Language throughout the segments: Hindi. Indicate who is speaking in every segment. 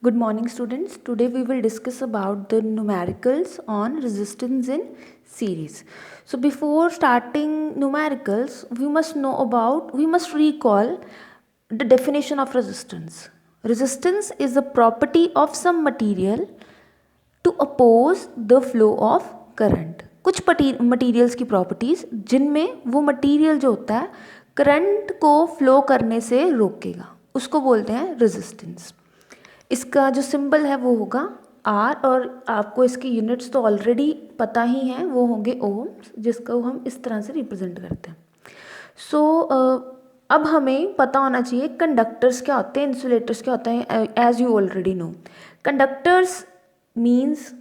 Speaker 1: Good morning, students. Today we will discuss about the numericals on resistance in series. So before starting numericals, we must recall the definition of resistance. Resistance is a property of some material to oppose the flow of current. कुछ मटीरियल्स की प्रॉपर्टीज जिनमें वो मटीरियल जो होता है करंट को फ्लो करने से रोकेगा, उसको बोलते हैं रेजिस्टेंस। इसका जो सिंबल है वो होगा आर, और आपको इसकी यूनिट्स तो ऑलरेडी पता ही हैं, वो होंगे ओम्स, जिसको हम इस तरह से रिप्रेजेंट करते हैं। अब हमें पता होना चाहिए कंडक्टर्स क्या होते हैं, इंसुलेटर्स क्या होते हैं। As you already know, conductors means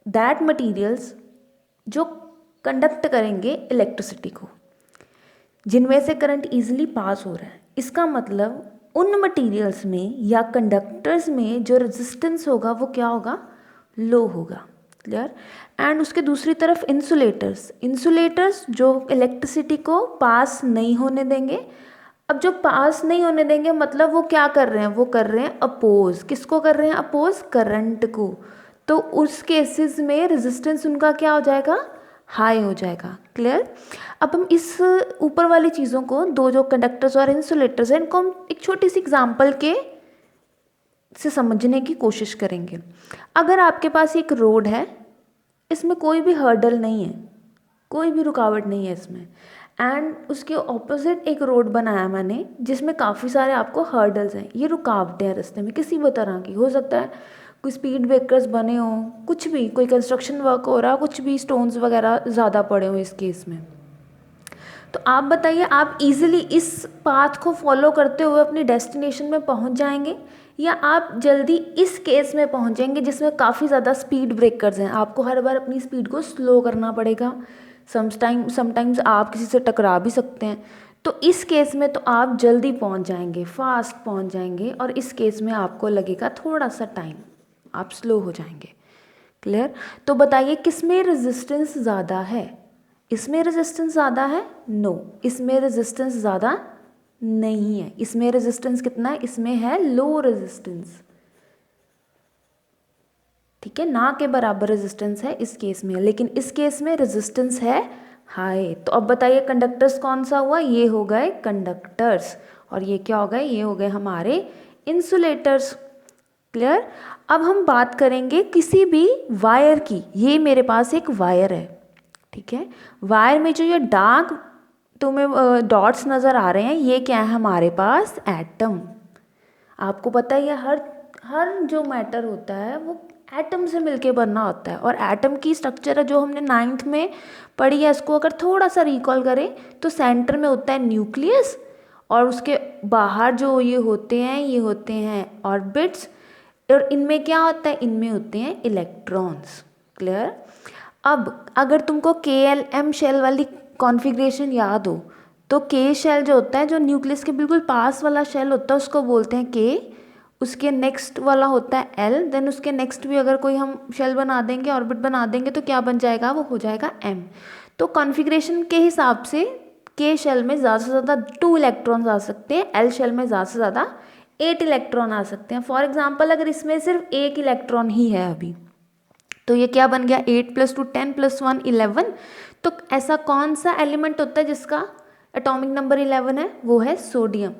Speaker 1: that materials जो कंडक्ट करेंगे इलेक्ट्रिसिटी को, जिनमें से करंट ईजिली पास हो रहा है। इसका मतलब उन मटेरियल्स में या कंडक्टर्स में जो रेजिस्टेंस होगा वो क्या होगा, लो होगा। क्लियर। एंड उसके दूसरी तरफ इंसुलेटर्स जो इलेक्ट्रिसिटी को पास नहीं होने देंगे। अब जो पास नहीं होने देंगे मतलब वो क्या कर रहे हैं, वो कर रहे हैं अपोज। किसको कर रहे हैं अपोज, करंट को। तो उस केसेस में रेजिस्टेंस उनका क्या हो जाएगा, हाई हो जाएगा। क्लियर। अब हम इस ऊपर वाली चीज़ों को, दो जो कंडक्टर्स और इंसुलेटर्स हैं, इनको हम एक छोटी सी एग्जांपल के से समझने की कोशिश करेंगे। अगर आपके पास एक रोड है, इसमें कोई भी हर्डल नहीं है, कोई भी रुकावट नहीं है इसमें, एंड उसके ऑपोजिट एक रोड बनाया मैंने जिसमें काफ़ी सारे आपको हर्डल्स हैं। ये रुकावटें हैं रास्ते में किसी भी तरह की, हो सकता है कोई स्पीड ब्रेकर्स बने हों, कुछ भी, कोई कंस्ट्रक्शन वर्क हो रहा, कुछ भी स्टोन्स वगैरह ज़्यादा पड़े हों इस केस में। तो आप बताइए, आप इजीली इस पाथ को फॉलो करते हुए अपनी डेस्टिनेशन में पहुंच जाएंगे, या आप जल्दी इस केस में पहुंचेंगे जिसमें काफ़ी ज़्यादा स्पीड ब्रेकर्स हैं, आपको हर बार अपनी स्पीड को स्लो करना पड़ेगा। समटाइम्स आप किसी से टकरा भी सकते हैं। तो इस केस में तो आप जल्दी पहुंच जाएंगे, फास्ट पहुंच जाएंगे, और इस केस में आपको लगेगा थोड़ा सा टाइम, आप स्लो हो जाएंगे। क्लियर। तो बताइए किसमें रेजिस्टेंस ज़्यादा है, इसमें रेजिस्टेंस ज़्यादा है, नो, इसमें रेजिस्टेंस ज़्यादा नहीं है। इसमें रेजिस्टेंस कितना है, इसमें है लो रेजिस्टेंस। ठीक है, ना के बराबर रेजिस्टेंस है इस केस में, लेकिन इस केस में रेजिस्टेंस है हाई। तो अब बताइए कंडक्टर्स कौन सा हुआ, ये हो गए कंडक्टर्स, और ये क्या हो गए, ये हो गए हमारे इंसुलेटर्स। क्लियर। अब हम बात करेंगे किसी भी वायर की। ये मेरे पास एक वायर है, ठीक है। वायर में जो ये डार्क तुम्हें डॉट्स नज़र आ रहे हैं, ये क्या है हमारे पास, एटम। आपको पता है हर जो मैटर होता है वो एटम से मिलके बनना होता है, और एटम की स्ट्रक्चर है जो हमने 9th में पढ़ी है, इसको अगर थोड़ा सा रिकॉल करें तो सेंटर में होता है न्यूक्लियस, और उसके बाहर जो ये होते हैं ऑर्बिट्स, और इनमें क्या होता है, इनमें होते हैं इलेक्ट्रॉन्स। क्लियर। अब अगर तुमको KLM शेल वाली कॉन्फ़िगरेशन याद हो, तो के शेल जो होता है, जो न्यूक्लियस के बिल्कुल पास वाला शेल होता है, उसको बोलते हैं के। उसके नेक्स्ट वाला होता है L, देन उसके नेक्स्ट भी अगर कोई हम शेल बना देंगे, ऑर्बिट बना देंगे, तो क्या बन जाएगा, वो हो जाएगा M। तो कॉन्फ़िगरेशन के हिसाब से के शेल में ज़्यादा से ज़्यादा 2 इलेक्ट्रॉन्स आ सकते हैं, L शेल में ज़्यादा से ज़्यादा 8 इलेक्ट्रॉन आ सकते हैं। फॉर एग्जाम्पल अगर इसमें सिर्फ 1 इलेक्ट्रॉन ही है अभी, तो ये क्या बन गया, 8 + 2 10 + 1 11। तो ऐसा कौन सा एलिमेंट होता है जिसका एटॉमिक नंबर 11 है, वो है सोडियम।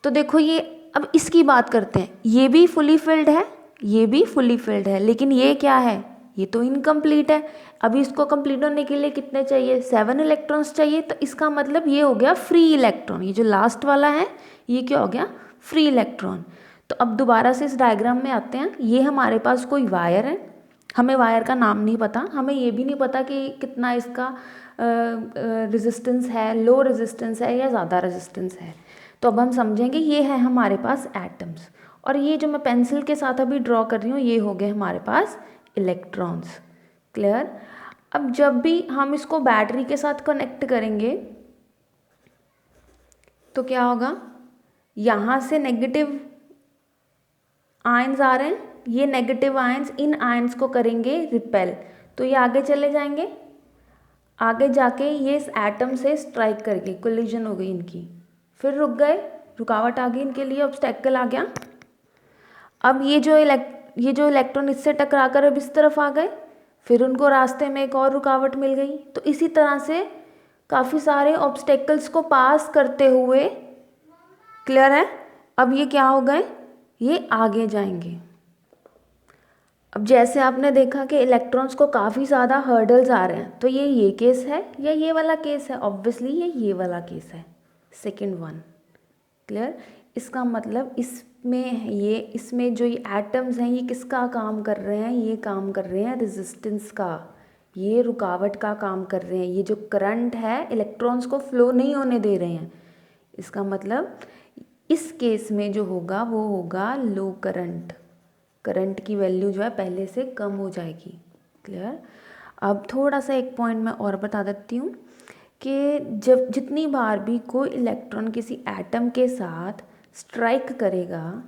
Speaker 1: तो देखो ये, अब इसकी बात करते हैं, ये भी फुली फिल्ड है, ये भी फुली फिल्ड है, लेकिन ये क्या है, ये तो इनकम्प्लीट है। अभी इसको कंप्लीट होने के लिए कितने चाहिए, 7 इलेक्ट्रॉन्स चाहिए। तो इसका मतलब ये हो गया फ्री इलेक्ट्रॉन, ये जो लास्ट वाला है ये क्या हो गया, फ्री इलेक्ट्रॉन। तो अब दोबारा से इस डायग्राम में आते हैं। ये हमारे पास कोई वायर है, हमें वायर का नाम नहीं पता, हमें ये भी नहीं पता कि कितना इसका रेजिस्टेंस है, लो रेजिस्टेंस है या ज़्यादा रेजिस्टेंस है। तो अब हम समझेंगे, ये है हमारे पास एटम्स, और ये जो मैं पेंसिल के साथ अभी ड्रॉ कर रही हूँ, ये हो गए हमारे पास इलेक्ट्रॉन्स। क्लियर। अब जब भी हम इसको बैटरी के साथ कनेक्ट करेंगे तो क्या होगा, यहाँ से नेगेटिव आयंस आ रहे हैं, ये नेगेटिव आयंस इन आयंस को करेंगे रिपेल, तो ये आगे चले जाएंगे, आगे जाके ये इस एटम से स्ट्राइक करके कोलिजन हो गई इनकी, फिर रुक गए, रुकावट आ गई इनके लिए, ऑब्स्टेकल आ गया। अब ये जो इलेक्ट्रॉन इससे टकराकर अब इस तरफ आ गए, फिर उनको रास्ते में एक और रुकावट मिल गई। तो इसी तरह से काफ़ी सारे ऑब्स्टेकल्स को पास करते हुए, क्लियर है, अब ये क्या हो गए, ये आगे जाएंगे। अब जैसे आपने देखा कि इलेक्ट्रॉन्स को काफ़ी ज़्यादा हर्डल्स आ रहे हैं, तो ये केस है या ये वाला केस है? ऑब्वियसली ये वाला केस है, सेकंड वन, क्लियर। इसका मतलब इसमें जो ये एटम्स हैं ये किसका काम कर रहे हैं? ये काम कर रहे हैं रेजिस्टेंस का, ये रुकावट का काम कर रहे हैं। ये जो करंट है इलेक्ट्रॉन्स को फ्लो नहीं होने दे रहे हैं। इसका मतलब इस केस में जो होगा वो होगा लो करंट, करंट की वैल्यू जो है पहले से कम हो जाएगी, क्लियर। अब थोड़ा सा एक पॉइंट मैं और बता देती हूँ कि जब जितनी बार भी कोई इलेक्ट्रॉन किसी एटम के साथ स्ट्राइक करेगा,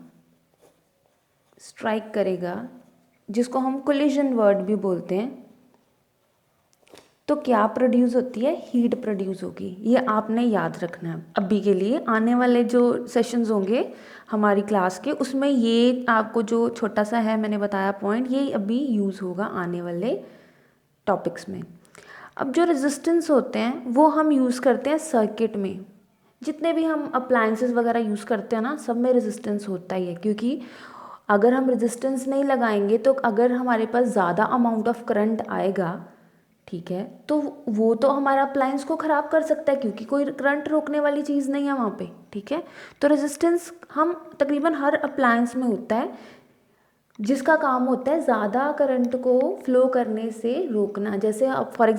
Speaker 1: जिसको हम कोलिजन वर्ड भी बोलते हैं, तो क्या प्रोड्यूस होती है? हीट प्रोड्यूस होगी। ये आपने याद रखना है अभी के लिए। आने वाले जो सेशंस होंगे हमारी क्लास के, उसमें ये आपको जो छोटा सा है मैंने बताया पॉइंट, ये अभी यूज़ होगा आने वाले टॉपिक्स में। अब जो रेजिस्टेंस होते हैं वो हम यूज़ करते हैं सर्किट में। जितने भी हम अप्लायंसेस वगैरह यूज़ करते हैं ना, सब में रेजिस्टेंस होता ही है, क्योंकि अगर हम रेजिस्टेंस नहीं लगाएंगे तो अगर हमारे पास ज़्यादा अमाउंट ऑफ करंट आएगा, ठीक है, तो वो तो हमारा अप्लायंस को ख़राब कर सकता है, क्योंकि कोई करंट रोकने वाली चीज़ नहीं है वहाँ पे, ठीक है। तो रेजिस्टेंस हम तकरीबन हर अप्लायंस में होता है, जिसका काम होता है ज़्यादा करंट को फ्लो करने से रोकना। जैसे अब फॉर एग्जाम्पल